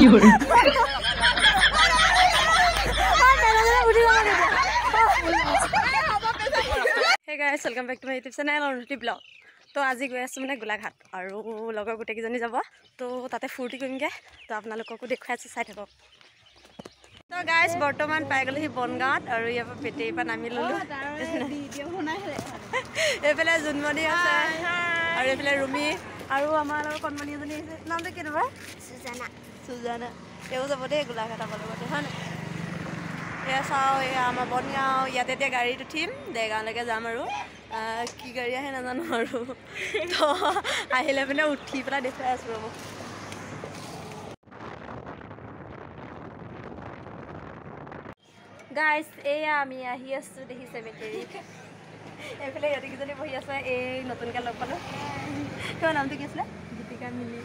Hey guys, welcome back to my YouTube channel Anuti Vlog. তো আজি গৈ আছো মানে গোলাঘাট আৰু লগৰ গুটেকিজনী যাব তো তাতে ফুৰ্তি কৰিমগে তো আপোনালোককো দেখাই আছো চাই থাকক তো গাইস বৰ্তমান পাই গলো হি বনগাঁৱত আৰু ইয়াৰ পৰা পেটেই পৰা নামি ললো ভিডিঅ' বনাইলে এফালে জুনমণি আছে আৰু এফালে ৰুমি আৰু আমাৰ লগৰ কণমণি এজনী আছে নামটো কি তোমাৰ সুজানা এও যাব দে গোলাঘাট আমাৰ লগতে হয় এয়া চাও এয়া আমাৰ বনগাঁও ইয়াতে এতিয়া গাড়ীত উঠিম দেগাঁৱলৈকে যাম আৰু কি গাড়ী আহে নাজানো আৰু তো আহিলে মানে উঠি পেলাই দেখাই আছো ৰ'ব গাইস এয়া আমি আহি আছো দেখিছে মেটেৰিক এফালে ইয়াতে কিজনী বহি আছে এই নতুনকৈ লগ পালো তোমাৰ নামটো কি আছিলে গীতিকা মিলি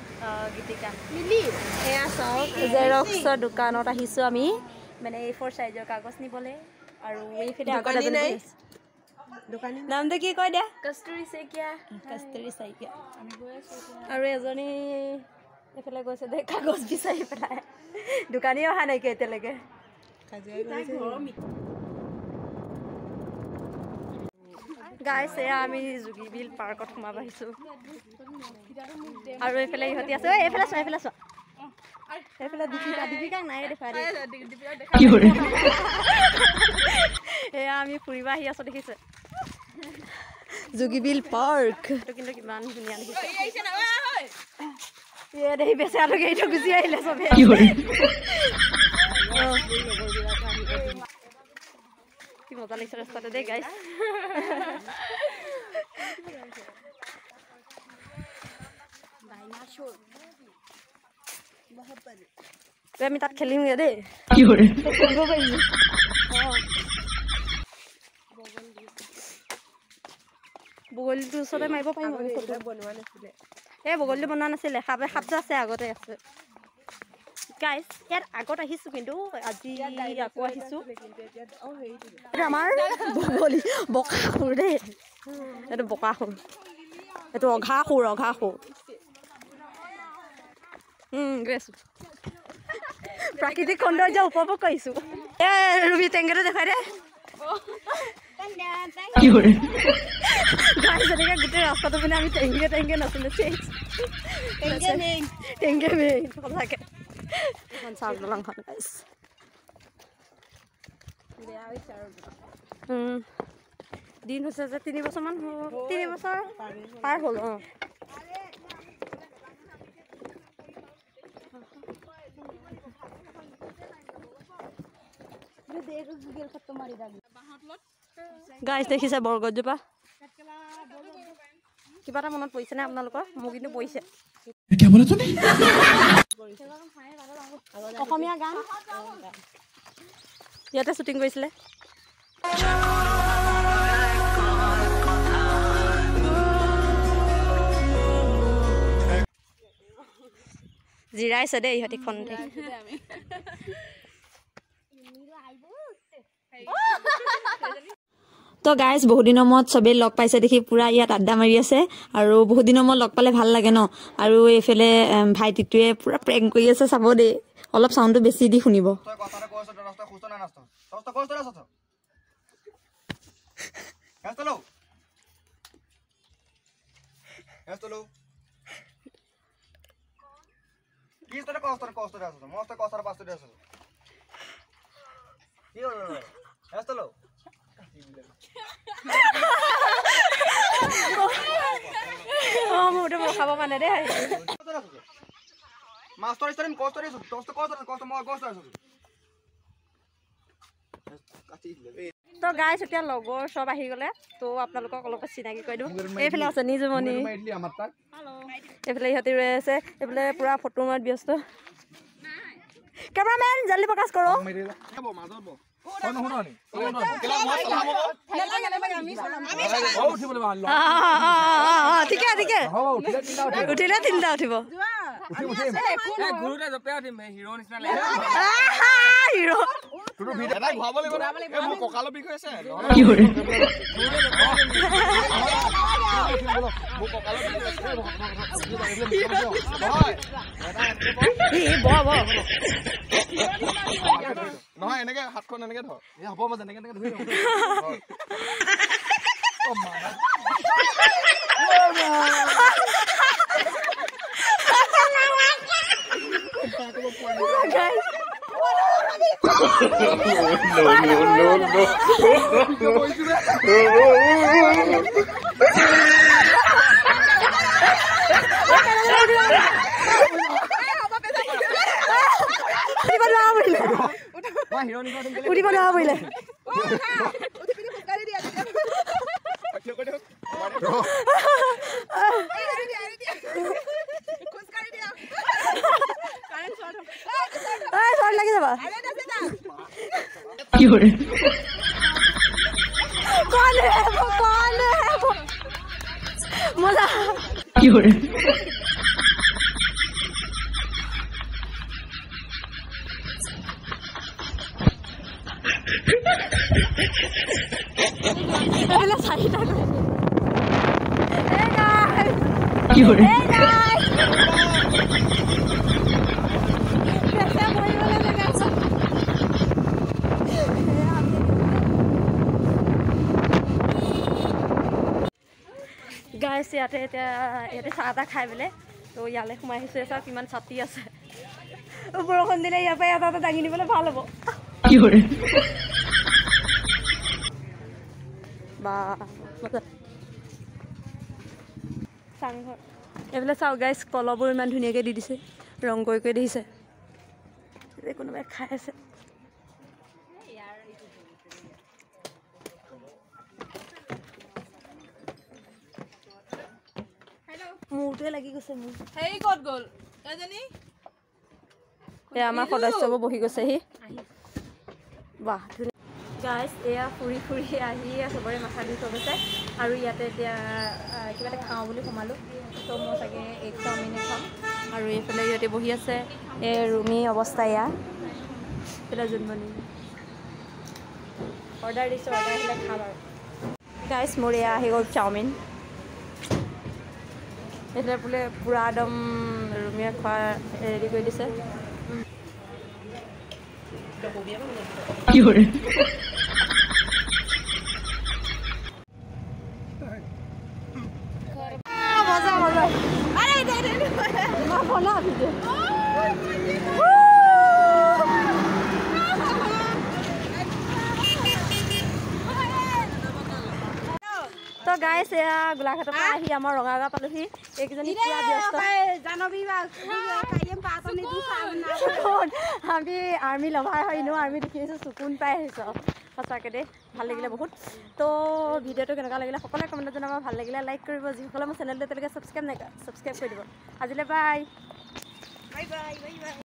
গীতিকা মিলি এয়া চাওক জেৰক্সৰ দোকানত আহিছো আমি মানে A4 সাইজৰ কাগজ নিবলে আৰু এইফালে আগত এজনী দোকানী নামটো কি কয় দিয়া কস্তুৰী শইকীয়া আমি গৈ আছো আৰু এজনী এফালে গৈছে দে কাগজ বিচাৰি পেলাই দোকানী অহা নাই কে এতিয়ালৈকে গাইস এয়া আমি যোগীবিল পাৰ্কত সোমাব আহিছো আৰু এইফালে ইহঁতি আছে এইফালে চোৱা এইফালে দীপিকা নাই দেখাই এয়া আমি ফুৰিব আহি আছো দেখিছে যোগীবিল পাৰ্ক কিন্তু কিমান ধুনীয়া দেখিছে এয়া দেহি বেচাৰলৈকে এইটো গুচি আহিলে চবে কি মজা লাগিছে ৰাস্তাতে দেই গাইস আমি তাত খেলিমগে দেই বগলীটোৰ ওচৰতে মাৰিব পাৰিম এই বগলীটো বনোৱা নাছিলে সাপটো আছে আগতে আছে গাইস ইয়াত আগত আহিছো কিন্তু আজি আকৌ আহিছো আমাৰ বগলী বকাসুৰ দেই এইটো বকাসুৰ এইটো অঘাসুৰ গৈ আছো প্ৰাকৃতিক সৌন্দৰ্য উপভোগ কৰিছো এ ৰুবি টেংকেটো দেখাই দে গাইস যেনেকে গোটেই ৰাস্তাটো মানে আমি টেংকে নাছিলে টেংকে মেইন সঁচাকে এখন চাউল দলংখন গাইস দিন হৈছে যে 3 বছৰমান 3 বছৰ পাৰ হ'ল গাইস দেখিছে বৰগছজোপা কিবা এটা মনত পৰিছে নে আপোনালোকৰ মোৰ কিন্তু পৰিছে অসমীয়া গান ইয়াতে শ্বুটিং কৰিছিলে জিৰাইছে দেই ইহঁতি খন্তে তো গাইস বহুত দিনৰ মূৰত চবেই লগ পাইছে দেখি পুৰা ইয়াত আড্ডা মাৰি আছে আৰু বহুত দিনৰ মূৰত লগ পালে ভাল লাগে ন আৰু এইফালে ভাইটিটোৱে পুৰা প্ৰেংক কৰি আছে চাব দেই অলপ সাউণ্ডটো বেছি দি শুনিব মোৰটো খাব মানে দেই তো গাইস এতিয়া লগৰ সব আহি গলে তো আপোনালোকক অলপ চিনাকি কৰি দিওঁ এইফালে আছে নিজমণি এইফালে ইহঁতি ৰৈ আছে এইফালে পুৰা ফটো মাৰত ব্যস্ত কেমেৰামেন জলদি প্ৰকাশ কৰক ঠিকে উঠিলে 3টা উঠিব হিৰো তোৰ ভিডিঅ' এটা ঘূৰাব লাগিব না এই মোৰ কঁকালৰ বিষ হৈছে কি কৰে মোৰ কঁকালৰ বিষ নহয় এনেকে হাতখন এনেকে ধৰ এই হ'ব মই যেনেকে এনেকে ধৰি অ মা উঠিব নোৱাৰা পৰিলে লাগি যাবা কি কৰে মজা কি কৰে কি কৰে গাইছ ইয়াতে চাহ তাহ খাই পেলাই তো ইয়ালৈ সোমাই আহিছোঁ চাওক কিমান ছাতি আছে বৰষুণ দিলে ইয়াৰ পৰা এটা দাঙি নিবলৈ ভাল হ'ব কি কৰে বা চাংঘৰ এইফালে চাওক গাইছ কলহবোৰ ইমান ধুনীয়াকৈ দি দিছে ৰং কৰি দিছে কোনোবাই খাই আছে মূৰটোৱে লাগি গৈছে মোৰ হেৰি ক'ত গ'ল এজনী এয়া আমাৰ সদস্যবোৰ বহি গৈছেহি বাহ ধুনীয়া গাইছ এয়া ফুৰি আহি চবৰে মাথা দি থৈ গৈছে আৰু ইয়াতে এতিয়া কিবা এটা খাওঁ বুলি সোমালোঁ তো মই চাগে এগ চাওমিনে খাম আৰু এইফালে ইয়াতে বহি আছে এই ৰুমি অৱস্থা এয়া এইফালে জোনমণি অৰ্ডাৰ দিছোঁ অৰ্ডাৰ আহিলে খাম আৰু গাইছ মোৰ এয়া আহি গ'ল চাওমিন এইফালে বোলে পূৰা একদম ৰুমিয়ে খোৱা ৰেডি কৰি দিছে কি কৰে মজা আৰে মা বলা ভিডিও তো গাইছ এয়া গোলাঘাটৰ পৰা আহি আমাৰ ৰঙাগা পালোহি এইকেইজনী পুৰা ব্যস্ত আমি আৰ্মি লভাৰ হয় এনেও আৰ্মি দেখি আহিছোঁ চকুন পাই আহিছোঁ সঁচাকৈ দেই ভাল লাগিলে বহুত তো ভিডিঅ'টো কেনেকুৱা লাগিলে সকলোৱে কমেণ্টত জনাব ভাল লাগিলে লাইক কৰিব যিসকলে মোৰ চেনেলটো এতিয়ালৈকে ছাবস্ক্ৰাইব কৰি দিব আজিলৈ বাই